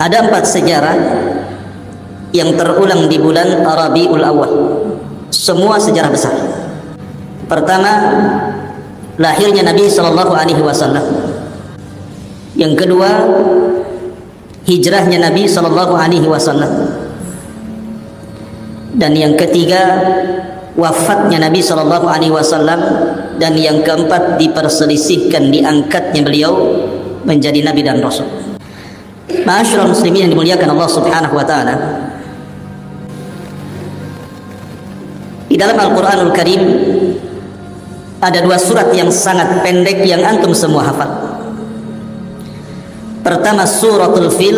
Ada 4 sejarah yang terulang di bulan Rabiul Awal. Semua sejarah besar. Pertama, lahirnya Nabi SAW. Yang kedua, hijrahnya Nabi SAW. Dan yang ketiga, wafatnya Nabi SAW. Dan yang keempat, diperselisihkan diangkatnya beliau menjadi Nabi dan Rasul. Ma'asyiral muslimin yang dimuliakan Allah Subhanahu wa taala. Di dalam Al-Qur'anul Karim ada 2 surat yang sangat pendek yang antum semua hafal. Pertama suratul Fil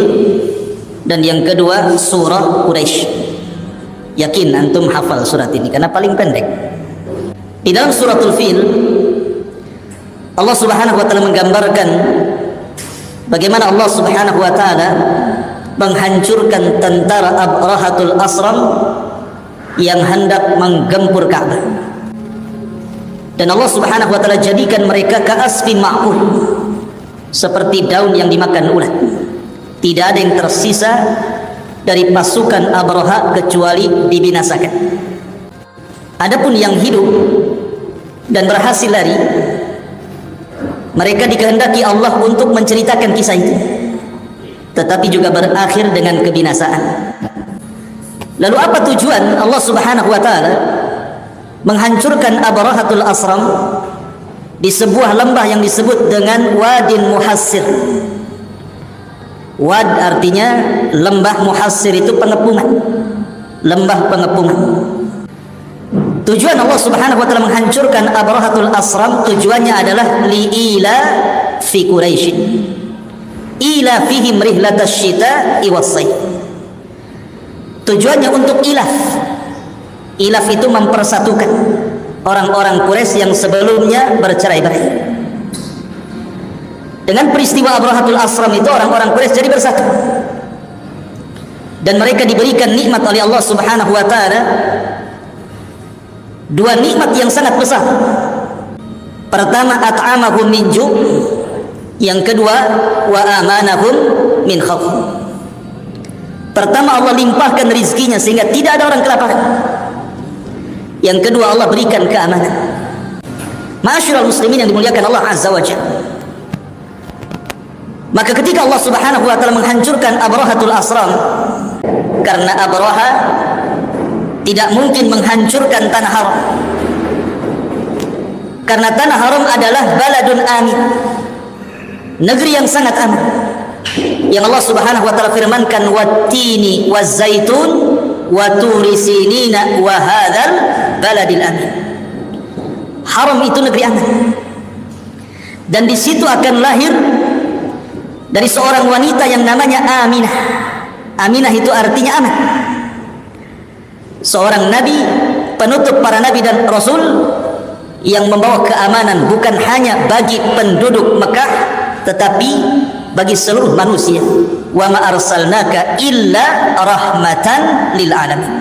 dan yang kedua surah Quraisy. Yakin antum hafal surat ini karena paling pendek. Di dalam suratul Fil Allah Subhanahu wa taala menggambarkan bagaimana Allah Subhanahu wa taala menghancurkan tentara Abrahatul Asram yang hendak menggempur Ka'bah. Dan Allah Subhanahu wa taala jadikan mereka ka'asfin ma'kul, seperti daun yang dimakan ulat. Tidak ada yang tersisa dari pasukan Abraha kecuali dibinasakan. Adapun yang hidup dan berhasil lari, mereka dikehendaki Allah untuk menceritakan kisah itu, tetapi juga berakhir dengan kebinasaan. Lalu apa tujuan Allah Subhanahu wa taala menghancurkan Abrahatul Asram di sebuah lembah yang disebut dengan Wadin Muhassir? Wad artinya lembah, Muhassir itu pengepungan, lembah pengepungan. Tujuan Allah Subhanahu wa taala menghancurkan Abrahatul Asram, tujuannya adalah li'ila fi Quraisy, ila fihim rihlatash syita'i was-sayf. Tujuannya untuk ilaf. Ilaf itu mempersatukan orang-orang Quraisy yang sebelumnya bercerai-berai. Dengan peristiwa Abrahatul Asram itu orang-orang Quraisy jadi bersatu. Dan mereka diberikan nikmat oleh Allah Subhanahu wa taala, 2 nikmat yang sangat besar. Pertama, at'amahum min ju', yang kedua, wa amanahum min khauf. Pertama, Allah limpahkan rizkinya sehingga tidak ada orang kelaparan. Yang kedua, Allah berikan keamanan. Ma'asyiral muslimin yang dimuliakan Allah Azza wa Jalla. Maka ketika Allah Subhanahu wa taala menghancurkan Abrahatul Asram, karena Abraha tidak mungkin menghancurkan tanah haram, karena tanah haram adalah baladun amin, negeri yang sangat aman, yang Allah Subhanahu wa taala firmankan wattini wazzaitun wa turi sinina wa hadzal baladil amin. Haram itu negeri aman, dan di situ akan lahir dari seorang wanita yang namanya Aminah. Aminah itu artinya aman. Seorang nabi, penutup para nabi dan rasul, yang membawa keamanan bukan hanya bagi penduduk Mekah, tetapi bagi seluruh manusia. Wa ma arsalnaka illa rahmatan lil alamin.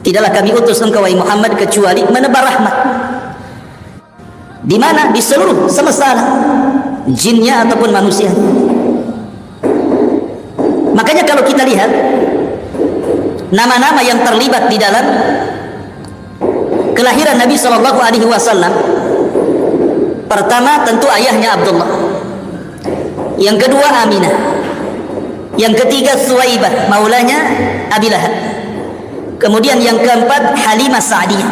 Tidaklah kami utus engkau wahai Muhammad kecuali menebar rahmat. Di mana? Di seluruh semesta alam, jinnya ataupun manusia. Makanya kalau kita lihat nama-nama yang terlibat di dalam kelahiran Nabi Shallallahu Alaihi Wasallam, pertama tentu ayahnya Abdullah, yang kedua Aminah, yang ketiga Suwaibah maulanya Abi Lahab, kemudian yang keempat Halimah Sa'diyah.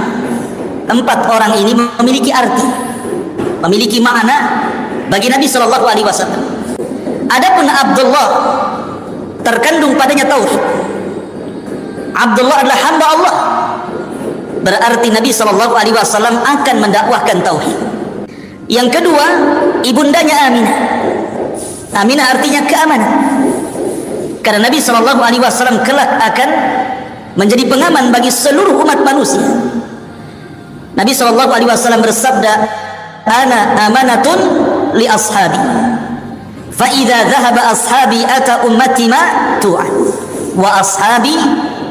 4 orang ini memiliki arti, memiliki makna bagi Nabi Shallallahu Alaihi Wasallam. Adapun Abdullah, terkandung padanya tauhid. Abdullah adalah hamba Allah, berarti Nabi Shallallahu Alaihi Wasallam akan mendakwahkan tauhid. Yang kedua, ibundanya Aminah. Aminah artinya keamanan, karena Nabi Shallallahu Alaihi Wasallam kelak akan menjadi pengaman bagi seluruh umat manusia. Nabi Shallallahu Alaihi Wasallam bersabda, "Ana amanatun li ashabi, fa idza dhahaba ashabi ata ummati ma tu'ad, wa ashabi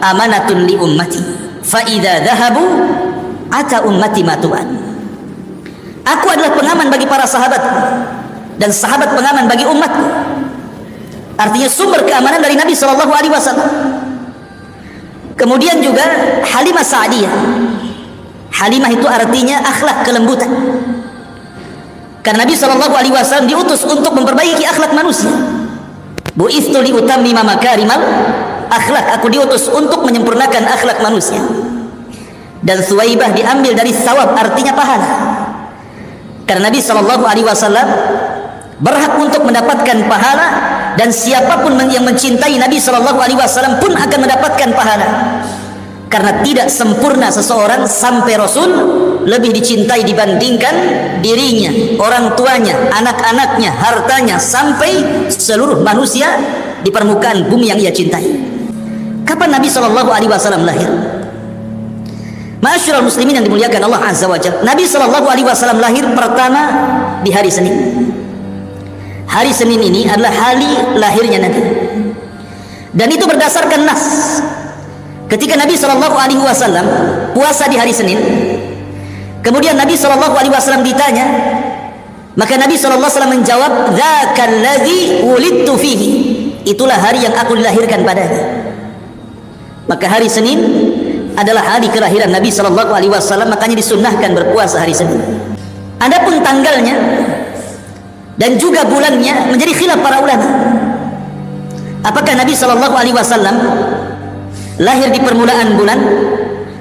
amanatun li ummati, fa idza dhahabu ata ummati ma tu'ad." Aku adalah pengaman bagi para sahabat, dan sahabat pengaman bagi umatku. artinya sumber keamanan dari Nabi Shallallahu Alaihi Wasallam. Kemudian juga Halimah Sa'diyah. Halimah itu artinya akhlak, kelembutan. Karena Nabi Shallallahu Alaihi Wasallam diutus untuk memperbaiki akhlak manusia. Bu'itsu li utammima makarimal akhlak. Aku diutus untuk menyempurnakan akhlak manusia. Dan Suwaibah diambil dari sawab, artinya pahala. Karena Nabi Shallallahu Alaihi Wasallam berhak untuk mendapatkan pahala, dan siapapun yang mencintai Nabi Shallallahu Alaihi Wasallam pun akan mendapatkan pahala. Karena tidak sempurna seseorang sampai Rasul lebih dicintai dibandingkan dirinya, orang tuanya, anak-anaknya, hartanya, sampai seluruh manusia di permukaan bumi yang ia cintai. Kapan Nabi Shallallahu Alaihi Wasallam lahir? Ma'asyiral muslimin yang dimuliakan Allah Azza wa Jalla, Nabi Shallallahu Alaihi Wasallam lahir pertama di hari Senin. Hari Senin ini adalah hari lahirnya Nabi, dan itu berdasarkan nas. Ketika Nabi Shallallahu Alaihi Wasallam puasa di hari Senin, kemudian Nabi Shallallahu Alaihi Wasallam ditanya, maka Nabi Shallallahu Alaihi Wasallam menjawab, "Dzakal ladzi wulidtu fihi." Itulah hari yang aku dilahirkan padanya. Maka hari Senin adalah hari kelahiran Nabi Shallallahu Alaihi Wasallam, makanya disunnahkan berpuasa hari Senin. Adapun tanggalnya dan juga bulannya menjadi khilaf para ulama. Apakah Nabi Shallallahu Alaihi Wasallam lahir di permulaan bulan,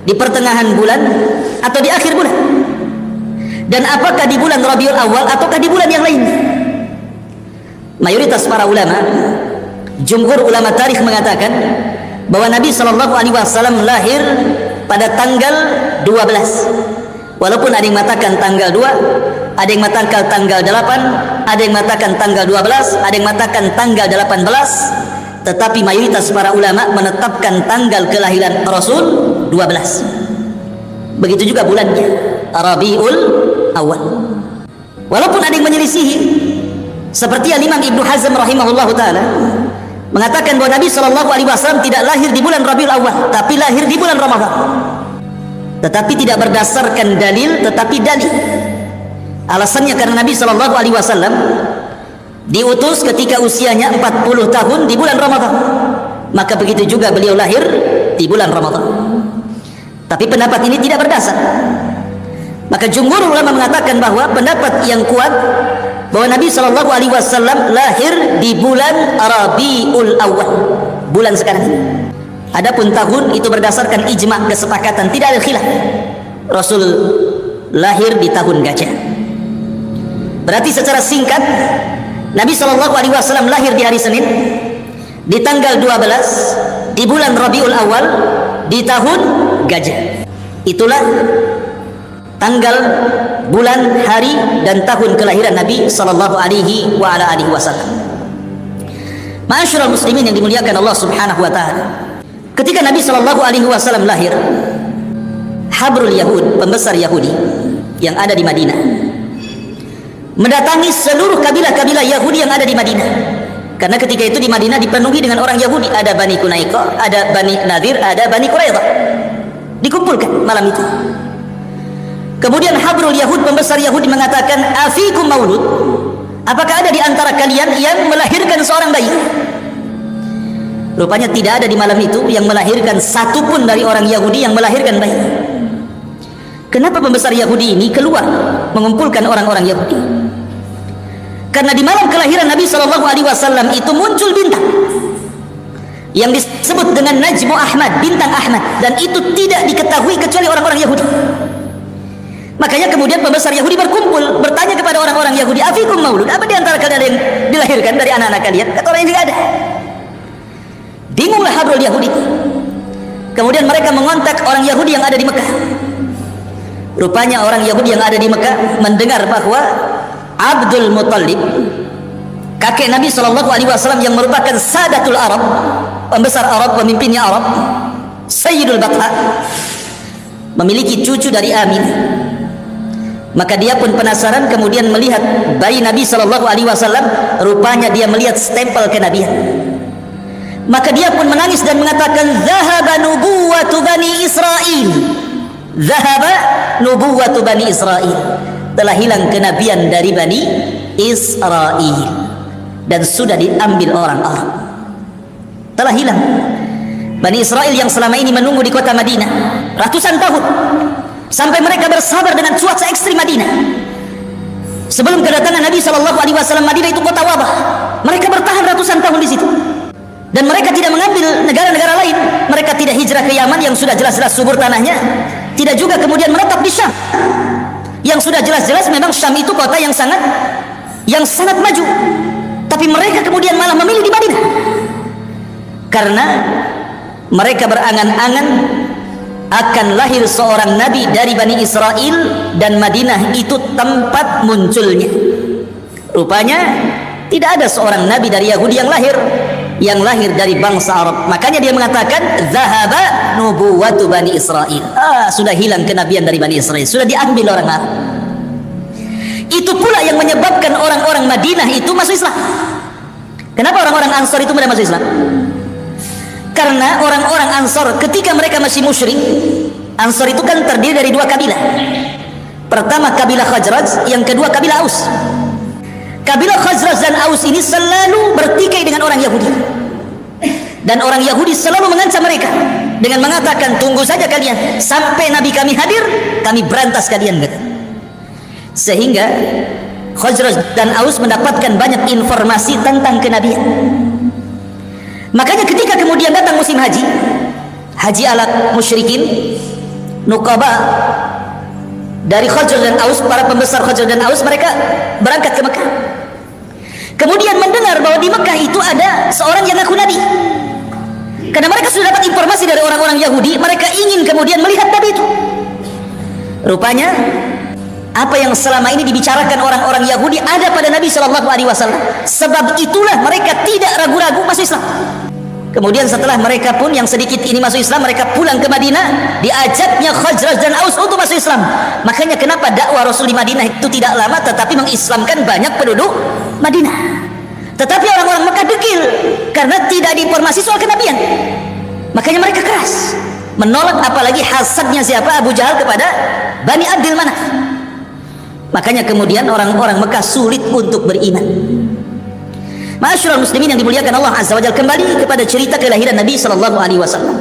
di pertengahan bulan, atau di akhir bulan? Dan apakah di bulan Rabiul Awal ataukah di bulan yang lain? Mayoritas para ulama, jumhur ulama tarikh mengatakan bahwa Nabi Shallallahu Alaihi Wasallam lahir pada tanggal 12. Walaupun ada yang mengatakan tanggal 2, ada yang mengatakan tanggal 8, ada yang mengatakan tanggal 12, ada yang mengatakan tanggal 18, tetapi mayoritas para ulama menetapkan tanggal kelahiran Rasul 12. Begitu juga bulannya, Rabiul Awal. Walaupun ada yang menyelisihi, seperti Imam Ibnu Hazm rahimahullahu taala mengatakan bahwa Nabi Shallallahu Alaihi Wasallam tidak lahir di bulan Rabiul Awal, tapi lahir di bulan Ramadan. Tetapi tidak berdasarkan dalil, tetapi dalil. Alasannya karena Nabi Shallallahu Alaihi Wasallam diutus ketika usianya 40 tahun di bulan Ramadan, maka begitu juga beliau lahir di bulan Ramadan. Tapi pendapat ini tidak berdasar. Maka jumhur ulama mengatakan bahwa pendapat yang kuat bahwa Nabi Shallallahu Alaihi Wasallam lahir di bulan Rabiul Awal, bulan sekarang ini. Adapun tahun itu berdasarkan ijma', kesepakatan, tidak ada khilaf. Rasul lahir di tahun gajah. Berarti secara singkat, Nabi Shallallahu Alaihi Wasallam lahir di hari Senin, di tanggal 12, di bulan Rabiul Awal, di tahun gajah. Itulah tanggal, bulan, hari, dan tahun kelahiran Nabi Sallallahu Alaihi Wasallam. Ma'asyiral muslimin yang dimuliakan Allah Subhanahu Wa Taala, ketika Nabi Sallallahu Alaihi Wasallam lahir, Habrul Yahud, pembesar Yahudi yang ada di Madinah, mendatangi seluruh kabilah-kabilah Yahudi yang ada di Madinah. Karena ketika itu di Madinah dipenuhi dengan orang Yahudi, ada Bani Qunaiqah, ada Bani Nadir, ada Bani Quraidah. Dikumpulkan malam itu. Kemudian Habrul Yahud, pembesar Yahudi, mengatakan, "Afikum maulud?" Apakah ada di antara kalian yang melahirkan seorang bayi? Rupanya tidak ada di malam itu yang melahirkan satu pun dari orang Yahudi yang melahirkan bayi. Kenapa pembesar Yahudi ini keluar mengumpulkan orang-orang Yahudi? Karena di malam kelahiran Nabi Shallallahu Alaihi Wasallam itu muncul bintang yang disebut dengan Najmu Ahmad, bintang Ahmad, dan itu tidak diketahui kecuali orang-orang Yahudi. Makanya kemudian pembesar Yahudi berkumpul, bertanya kepada orang-orang Yahudi, "Afikum maulud? Apa di antara kalian ada yang dilahirkan dari anak-anak kalian?" Kata orang yang tidak ada. Bingunglah Habrul Yahudi. Kemudian mereka mengontak orang Yahudi yang ada di Mekah. Rupanya orang Yahudi yang ada di Mekah mendengar bahwa Abdul Muttalib, kakek Nabi Shallallahu Alaihi Wasallam yang merupakan Sadatul Arab, pembesar Arab, pemimpinnya Arab, Sayyidul Batha, memiliki cucu dari Aminah. Maka dia pun penasaran, kemudian melihat bayi Nabi Shallallahu Alaihi Wasallam. Rupanya dia melihat stempel kenabian. Maka dia pun menangis dan mengatakan, "Zahaba nubuwatu Bani Israel. Zahaba nubuwatu Bani Israel." Telah hilang kenabian dari Bani Israel. dan sudah diambil orang-orang. Telah hilang Bani Israel yang selama ini menunggu di kota Madinah ratusan tahun, sampai mereka bersabar dengan cuaca ekstrim Madinah. Sebelum kedatangan Nabi SAW, Madinah itu kota wabah. Mereka bertahan ratusan tahun di situ, dan mereka tidak mengambil negara-negara lain. Mereka tidak hijrah ke Yaman yang sudah jelas-jelas subur tanahnya, tidak juga kemudian menetap di Syam yang sudah jelas-jelas memang Syam itu kota yang sangat maju. Tapi mereka kemudian malah memilih di Madinah karena mereka berangan-angan akan lahir seorang nabi dari Bani Israel, dan Madinah itu tempat munculnya. Rupanya tidak ada seorang nabi dari Yahudi yang lahir dari bangsa Arab. Makanya dia mengatakan zahaba nubuwatu Bani Israel. Sudah hilang kenabian dari Bani Israel, sudah diambil orang Arab. Itu pula yang menyebabkan orang-orang Madinah itu masuk Islam. Kenapa orang-orang Ansar itu mulai masuk Islam? Karena orang-orang Ansar ketika mereka masih musyrik, Ansar itu kan terdiri dari dua kabilah. Pertama kabilah Khazraj, yang kedua kabilah Aus. Kabilah Khazraj dan Aus ini selalu bertikai dengan orang Yahudi, dan orang Yahudi selalu mengancam mereka dengan mengatakan, tunggu saja kalian sampai Nabi kami hadir, kami berantas kalian. Sehingga Khazraj dan Aus mendapatkan banyak informasi tentang kenabian. Makanya ketika kemudian datang musim haji ala musyrikin, Nuqaba dari Khazraj dan Aus, para pembesar Khazraj dan Aus, mereka berangkat ke Mekah. Kemudian mendengar bahwa di Mekah itu ada seorang yang ngaku nabi. Karena mereka sudah dapat informasi dari orang-orang Yahudi, mereka ingin kemudian melihat nabi itu. Rupanya apa yang selama ini dibicarakan orang-orang Yahudi ada pada Nabi SAW. Sebab itulah mereka tidak ragu-ragu masuk Islam. Kemudian setelah mereka pun yang sedikit ini masuk Islam, mereka pulang ke Madinah, diajaknya Khazraj dan Aus untuk masuk Islam. Makanya kenapa dakwah Rasul di Madinah itu tidak lama, tetapi mengislamkan banyak penduduk Madinah. Tetapi orang-orang Mekah degil karena tidak diinformasi soal kenabian. Makanya mereka keras menolak, apalagi hasadnya siapa? Abu Jahal kepada Bani Abdul Manaf. Makanya kemudian orang-orang Mekah sulit untuk beriman. Ma'asyiral muslimin yang dimuliakan Allah Azza wa Jalla, kembali kepada cerita kelahiran Nabi sallallahu alaihi wasallam.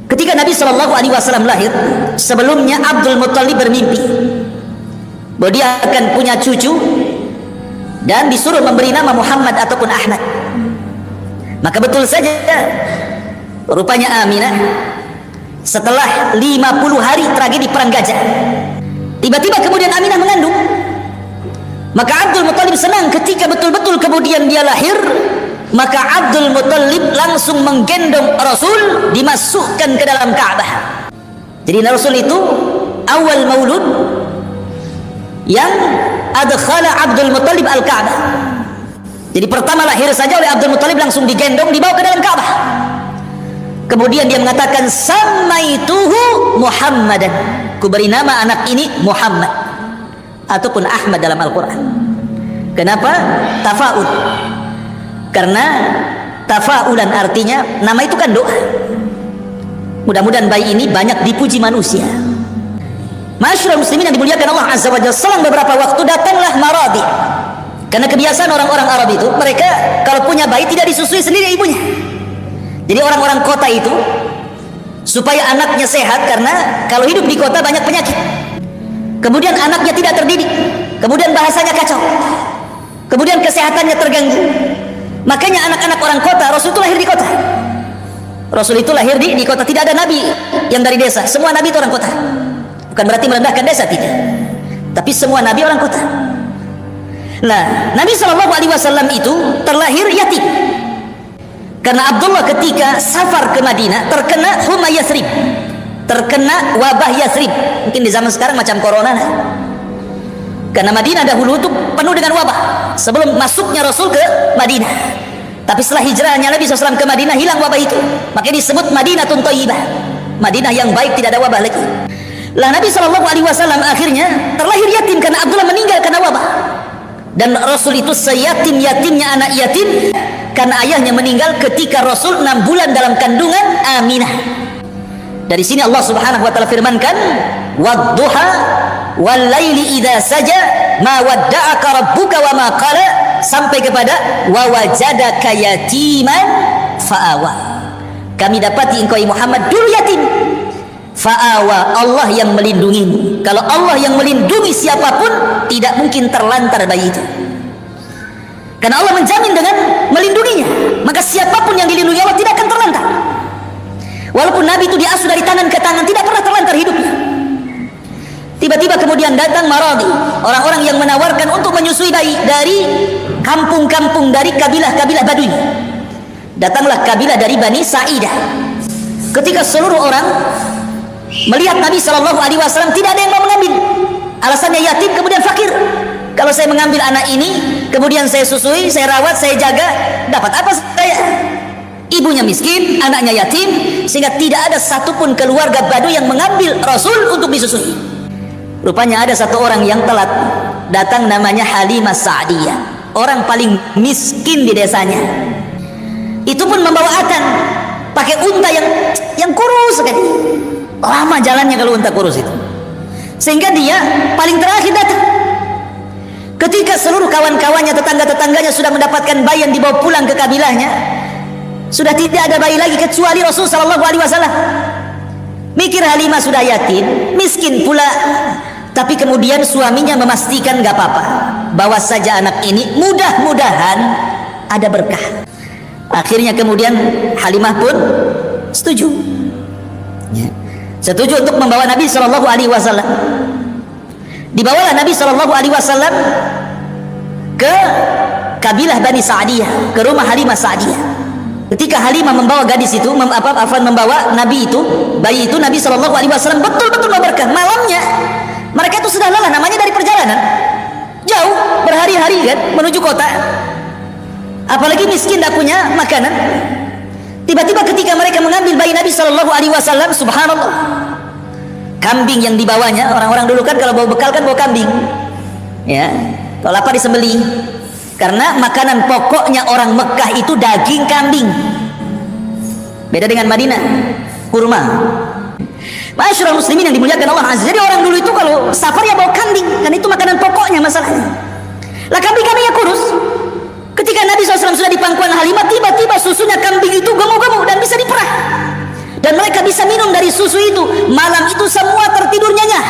Ketika Nabi sallallahu alaihi wasallam lahir, sebelumnya Abdul Muttalib bermimpi bahwa dia akan punya cucu dan disuruh memberi nama Muhammad ataupun Ahmad. Maka betul saja, rupanya Aminah setelah 50 hari tragedi perang Gajah, tiba-tiba kemudian Aminah mengandung. Maka Abdul Muttalib senang ketika betul-betul kemudian dia lahir. Maka Abdul Muttalib langsung menggendong Rasul, dimasukkan ke dalam Ka'bah. Jadi Rasul itu awal maulud yang adkhala Abdul Muttalib al-Ka'bah. Jadi pertama lahir saja oleh Abdul Muttalib langsung digendong, dibawa ke dalam Ka'bah. Kemudian dia mengatakan, samaituhu Muhammadan, ku beri nama anak ini Muhammad ataupun Ahmad dalam Al-Quran. Kenapa? Tafa'ul. Karena tafa'ulan artinya nama itu kan doa. Mudah-mudahan bayi ini banyak dipuji manusia. Ma'asyiral muslimin yang dimuliakan Allah Azza wa Jalla, selang beberapa waktu datanglah maradi. Karena kebiasaan orang-orang Arab itu, mereka kalau punya bayi tidak disusui sendiri ibunya. Jadi orang-orang kota itu supaya anaknya sehat, karena kalau hidup di kota banyak penyakit. Kemudian anaknya tidak terdidik, kemudian bahasanya kacau, kemudian kesehatannya terganggu. Makanya anak-anak orang kota, Rasul itu lahir di kota. Rasul itu lahir di kota, tidak ada nabi yang dari desa. Semua nabi itu orang kota. Bukan berarti merendahkan desa, tidak. Tapi semua nabi orang kota. Nah, Nabi SAW itu terlahir yatim. Karena Abdullah ketika safar ke Madinah terkena huma Yathrib, terkena wabah Yathrib. Mungkin di zaman sekarang macam corona. Karena Madinah dahulu itu penuh dengan wabah sebelum masuknya Rasul ke Madinah. Tapi setelah hijrahnya Nabi SAW ke Madinah, hilang wabah itu. Makanya disebut Madinatun Thayyibah, Madinah yang baik, tidak ada wabah lagi. Lah Nabi SAW akhirnya terlahir yatim karena Abdullah meninggal karena wabah. Dan Rasul itu seyatim-yatimnya anak yatim karena ayahnya meninggal ketika Rasul 6 bulan dalam kandungan Aminah. Dari sini Allah Subhanahu wa taala firmankan, "Wadduha wal laili idza saja ma wadda'aka rabbuka wa ma qala sampai kepada wa wajadaka yatiman fa'awa. Kami dapati engkau Muhammad dulu yatim. Fa'awa, Allah yang melindungimu. Kalau Allah yang melindungi siapapun, tidak mungkin terlantar bayi itu. Karena Allah menjamin dengan melindunginya, maka siapapun yang dilindungi Allah tidak akan terlantar. Walaupun Nabi itu diasuh dari tangan ke tangan, tidak pernah terlantar hidupnya. Tiba-tiba kemudian datang maradi, orang-orang yang menawarkan untuk menyusui bayi dari kampung-kampung, dari kabilah-kabilah Badui. Datanglah kabilah dari Bani Sa'idah. Ketika seluruh orang melihat Nabi SAW, tidak ada yang mau mengambil. Alasannya yatim, kemudian fakir. Kalau saya mengambil anak ini, kemudian saya susui, saya rawat, saya jaga, dapat apa saya? Ibunya miskin, anaknya yatim, sehingga tidak ada satupun keluarga Badui yang mengambil Rasul untuk disusui. Rupanya ada satu orang yang telat datang, namanya Halimah Sa'diyah, orang paling miskin di desanya. Itu pun membawa atan, pakai unta yang kurus sekali. Lama jalannya kalau unta kurus itu, sehingga dia paling terakhir datang. Ketika seluruh kawan-kawannya, tetangga-tetangganya sudah mendapatkan bayi yang dibawa pulang ke kabilahnya, sudah tidak ada bayi lagi kecuali Rasul sallallahu alaihi wasallam. Mikir Halimah sudah yatim, miskin pula, tapi kemudian suaminya memastikan gak apa-apa, bawa saja anak ini, mudah-mudahan ada berkah. Akhirnya kemudian Halimah pun setuju, ya, setuju untuk membawa Nabi sallallahu alaihi wasallam. Dibawalah Nabi sallallahu alaihi wasallam ke kabilah Bani Sa'diyah, ke rumah Halimah Sa'diyah. Ketika Halimah membawa gadis itu, membawa Nabi itu, bayi itu, Nabi sallallahu alaihi wasallam betul-betul berkah. Malamnya mereka itu sudah lelah, namanya dari perjalanan jauh berhari-hari kan menuju kota, apalagi miskin tidak punya makanan. Tiba-tiba ketika mereka mengambil bayi Nabi sallallahu alaihi wasallam, subhanallah, kambing yang dibawanya, orang-orang dulu kan kalau bawa bekal kan bawa kambing, ya, kalau lapar disembelih. Karena makanan pokoknya orang Mekah itu daging kambing. Beda dengan Madinah, kurma. Masyaallah muslimin yang dimuliakan Allah Azza. Jadi orang dulu itu kalau safar ya bawa kambing, karena itu makanan pokoknya masalahnya. Lah kambing-kambingnya kurus. Ketika Nabi SAW sudah di pangkuan Halimah, tiba-tiba susunya kambing itu gemuk-gemuk dan bisa diperah. Dan mereka bisa minum dari susu itu. Malam itu semua tertidur nyenyak,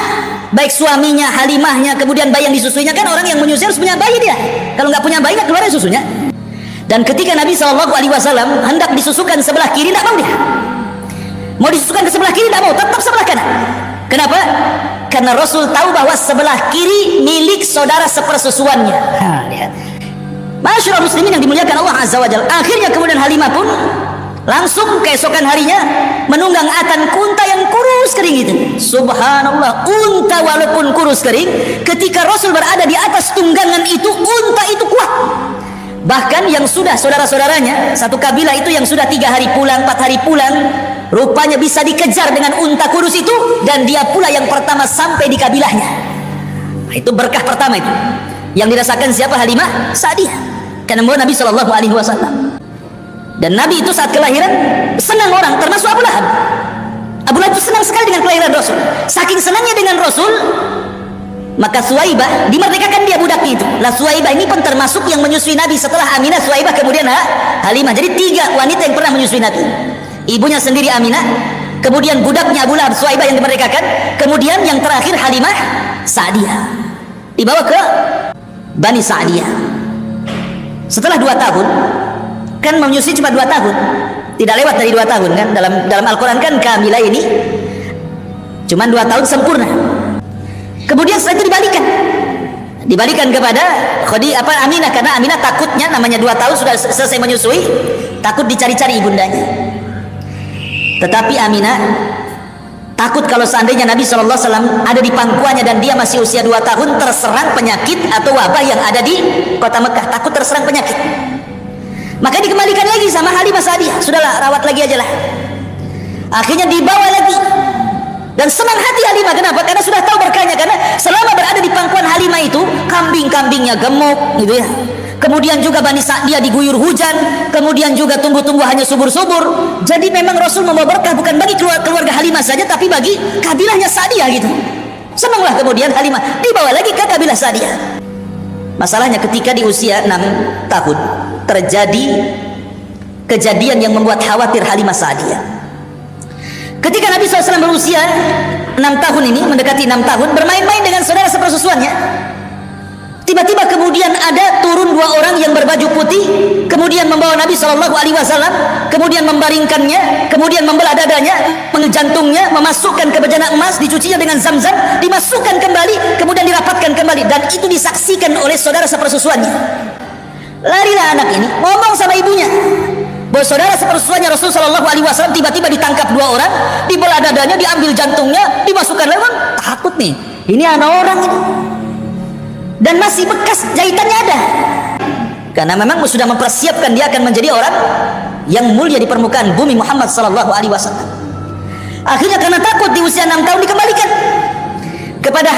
baik suaminya, Halimahnya, kemudian bayi yang disusuinya. Kan orang yang menyusui harus punya bayi dia. Kalau nggak punya bayi, nggak keluar susunya. Dan ketika Nabi SAW hendak disusukan sebelah kiri, tidak mau dia. Mau disusukan ke sebelah kiri, tidak mau, tetap sebelah kanan. Kenapa? Karena Rasul tahu bahwa sebelah kiri milik saudara sepersusuannya. Lihat. Masyaallah muslimin yang dimuliakan Allah Azza wa Jalla. Akhirnya kemudian Halimah pun langsung keesokan harinya menunggang atan unta yang kurus kering itu. Subhanallah, unta walaupun kurus kering, ketika Rasul berada di atas tunggangan itu, unta itu kuat. Bahkan yang sudah saudara-saudaranya, satu kabilah itu yang sudah 3 hari pulang, 4 hari pulang, rupanya bisa dikejar dengan unta kurus itu, dan dia pula yang pertama sampai di kabilahnya. Nah, itu berkah pertama itu yang dirasakan siapa? Halimah Sa'diyah, karena membawa Nabi sallallahu alaihi wasallam. Dan Nabi itu saat kelahiran senang orang, termasuk Abu Lahab. Abu Lahab itu senang sekali dengan kelahiran Rasul. Saking senangnya dengan Rasul, maka Suwaibah dimerdekakan dia budaknya itu. Lah Suwaibah ini pun termasuk yang menyusui Nabi setelah Aminah, Suwaibah, kemudian Halimah. Jadi 3 wanita yang pernah menyusui Nabi. Ibunya sendiri Aminah, kemudian budaknya Abu Lahab, Suwaibah yang dimerdekakan, kemudian yang terakhir Halimah Sa'diyah. Dibawa ke Bani Sa'diyah. Setelah 2 tahun, kan menyusui cuma 2 tahun, tidak lewat dari 2 tahun kan, dalam Al-Quran kan kamilah ini cuma 2 tahun sempurna. Kemudian setelah itu dibalikan kepada Aminah, karena Aminah takutnya, namanya 2 tahun sudah selesai menyusui, takut dicari-cari ibundanya. Tetapi Aminah takut kalau seandainya Nabi SAW ada di pangkuannya dan dia masih usia 2 tahun terserang penyakit atau wabah yang ada di kota Mekah, takut terserang penyakit. Maka dikembalikan lagi sama Halimah Sa'diyah. Sudahlah, rawat lagi aja lah. Akhirnya dibawa lagi. Dan senang hati Halimah. Kenapa? Karena sudah tahu berkahnya. Karena selama berada di pangkuan Halimah itu, kambing-kambingnya gemuk gitu ya. Kemudian juga Bani Sa'diyah diguyur hujan. Kemudian juga tumbuh-tumbuhannya subur-subur. Jadi memang Rasul membawa berkah bukan bagi keluarga Halimah saja, tapi bagi kabilahnya Sa'diyah gitu. Senanglah kemudian Halimah dibawa lagi ke kabilah Sa'diyah. Masalahnya ketika di usia 6 tahun terjadi kejadian yang membuat khawatir Halimah Sa'diyah. Ketika Nabi SAW berusia 6 tahun ini, mendekati 6 tahun, bermain-main dengan saudara sepersusuannya, tiba-tiba kemudian ada turun 2 orang yang berbaju putih, kemudian membawa Nabi SAW, kemudian membaringkannya, kemudian membelah dadanya, jantungnya, memasukkan ke bejana emas, dicucinya dengan zam-zam, dimasukkan kembali, kemudian dirapatkan kembali, dan itu disaksikan oleh saudara sepersusuannya. Larilah anak ini, ngomong sama ibunya bahwa saudara sepersusuannya Rasulullah SAW tiba-tiba ditangkap 2 orang, dibelah dadanya, diambil jantungnya, dimasukkan lewat. Takut nih, ini anak orang ini, dan masih bekas jahitannya ada, karena memang sudah mempersiapkan dia akan menjadi orang yang mulia di permukaan bumi Muhammad SAW. Akhirnya karena takut di usia 6 tahun dikembalikan kepada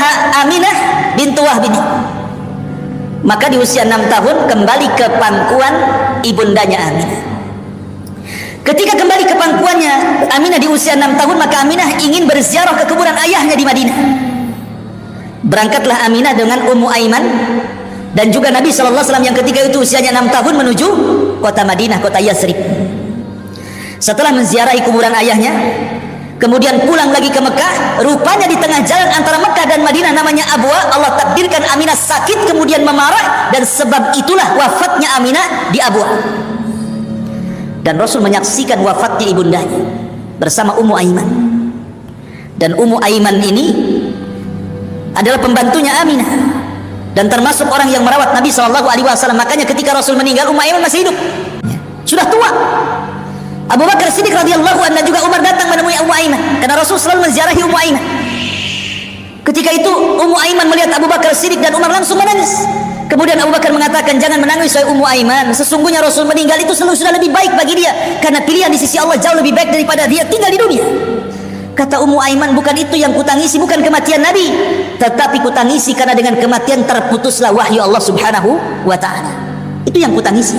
Aminah bintu Wahb ini. Maka di usia 6 tahun kembali ke pangkuan ibundanya Aminah. Ketika kembali ke pangkuannya Aminah di usia 6 tahun, maka Aminah ingin berziarah ke kuburan ayahnya di Madinah. Berangkatlah Aminah dengan Ummu Aiman dan juga Nabi SAW yang ketika itu usianya 6 tahun menuju kota Madinah, kota Yasrib. Setelah menziarahi kuburan ayahnya, kemudian pulang lagi ke Mekah. Rupanya di tengah jalan antara Mekah dan Madinah namanya Abwa, Allah takdirkan Aminah sakit, kemudian memarah, dan sebab itulah wafatnya Aminah di Abwa. Dan Rasul menyaksikan wafatnya ibundanya bersama Ummu Aiman. Dan Ummu Aiman ini adalah pembantunya Aminah dan termasuk orang yang merawat Nabi SAW. Makanya ketika Rasul meninggal, Ummu Aiman masih hidup, sudah tua. Abu Bakar Siddiq radhiyallahu anhu dan juga Umar datang menemui Ummu Aiman karena Rasul selalu menziarahi Ummu Aiman. Ketika itu Ummu Aiman melihat Abu Bakar Siddiq dan Umar langsung menangis. Kemudian Abu Bakar mengatakan, jangan menangis wahai Ummu Aiman, sesungguhnya Rasul meninggal itu sudah lebih baik bagi dia, karena pilihan di sisi Allah jauh lebih baik daripada dia tinggal di dunia. Kata Ummu Aiman, bukan itu yang kutangisi, bukan kematian Nabi, tetapi kutangisi karena dengan kematian terputuslah wahyu Allah Subhanahu wa ta'ala. Itu yang kutangisi.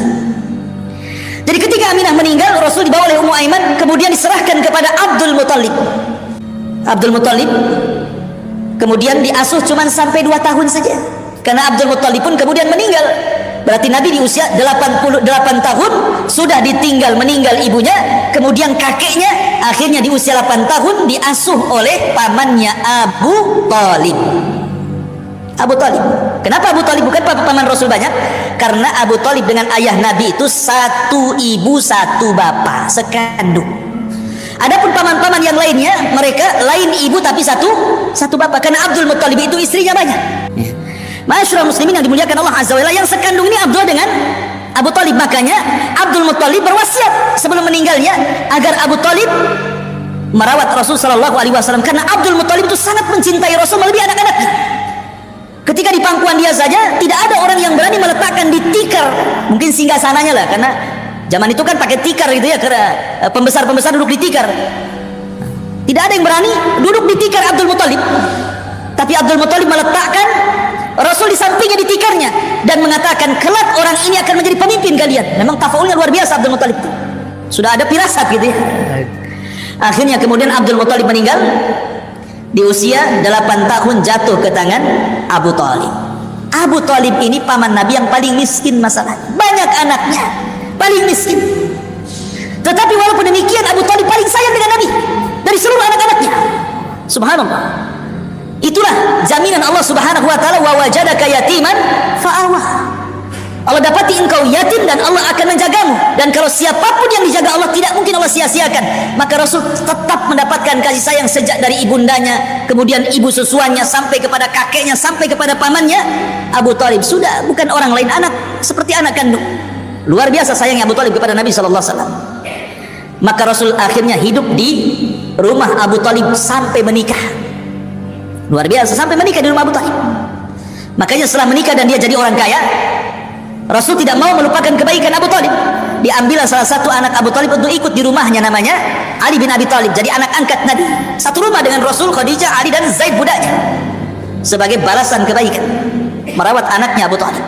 Jadi ketika Aminah meninggal, Rasul dibawa oleh Ummu Aiman, kemudian diserahkan kepada Abdul Muttalib. Abdul Muttalib kemudian diasuh cuma sampai 2 tahun saja, karena Abdul Muttalib pun kemudian meninggal. Berarti Nabi di usia 88 tahun sudah ditinggal, meninggal ibunya, kemudian kakeknya akhirnya di usia 8 tahun diasuh oleh pamannya Abu Talib. Abu Talib. Kenapa Abu Talib? Bukan paman Rasul banyak, karena Abu Talib dengan ayah Nabi itu satu ibu satu bapak, sekandung. Adapun paman-paman yang lainnya, mereka lain ibu tapi satu bapak, karena Abdul Muttalib itu istrinya banyak. Masyaallah muslimin yang dimuliakan Allah Azza wa Jalla, yang sekandung ini Abdullah dengan Abu Talib. Makanya Abdul Muttalib berwasiat sebelum meninggalnya agar Abu Talib merawat Rasul sallallahu alaihi wasallam, karena Abdul Muttalib itu sangat mencintai Rasul melebihi anak-anaknya. Ketika di pangkuan dia saja, tidak ada orang yang berani meletakkan di tikar, mungkin singgah sananya lah, karena zaman itu kan pakai tikar gitu ya, karena pembesar-pembesar duduk di tikar. Tidak ada yang berani duduk di tikar Abdul Muttalib. Tapi Abdul Muttalib meletakkan Rasul di sampingnya di tikarnya dan mengatakan, kelak orang ini akan menjadi pemimpin kalian. Memang tafaulnya luar biasa Abdul Muttalib. Sudah ada firasat gitu ya. Akhirnya kemudian Abdul Muttalib meninggal di usia 8 tahun, jatuh ke tangan Abu Talib. Abu Talib ini paman Nabi yang paling miskin masalah. Banyak anaknya, paling miskin. Tetapi walaupun demikian Abu Talib paling sayang dengan Nabi dari seluruh anak-anaknya. Subhanallah. Itulah jaminan Allah Subhanahu wa taala, wa wajadaka yatiman fa'awah. Allah dapati engkau yatim dan Allah akan menjagamu. Dan kalau siapapun yang dijaga Allah, tidak mungkin Allah sia-siakan. Maka Rasul tetap mendapatkan kasih sayang sejak dari ibundanya, kemudian ibu susuannya, sampai kepada kakeknya, sampai kepada pamannya. Abu Talib sudah bukan orang lain, anak seperti anak kandung. Luar biasa sayangnya Abu Talib kepada Nabi sallallahu alaihi wasallam. Maka Rasul akhirnya hidup di rumah Abu Talib sampai menikah. Luar biasa, sampai menikah di rumah Abu Talib. Makanya setelah menikah dan dia jadi orang kaya, Rasul tidak mau melupakan kebaikan Abu Talib. Diambillah salah satu anak Abu Talib untuk ikut di rumahnya, namanya Ali bin Abi Talib. Jadi anak angkat Nabi, satu rumah dengan Rasul, Khadijah, Ali dan Zaid budaknya, sebagai balasan kebaikan merawat anaknya Abu Talib.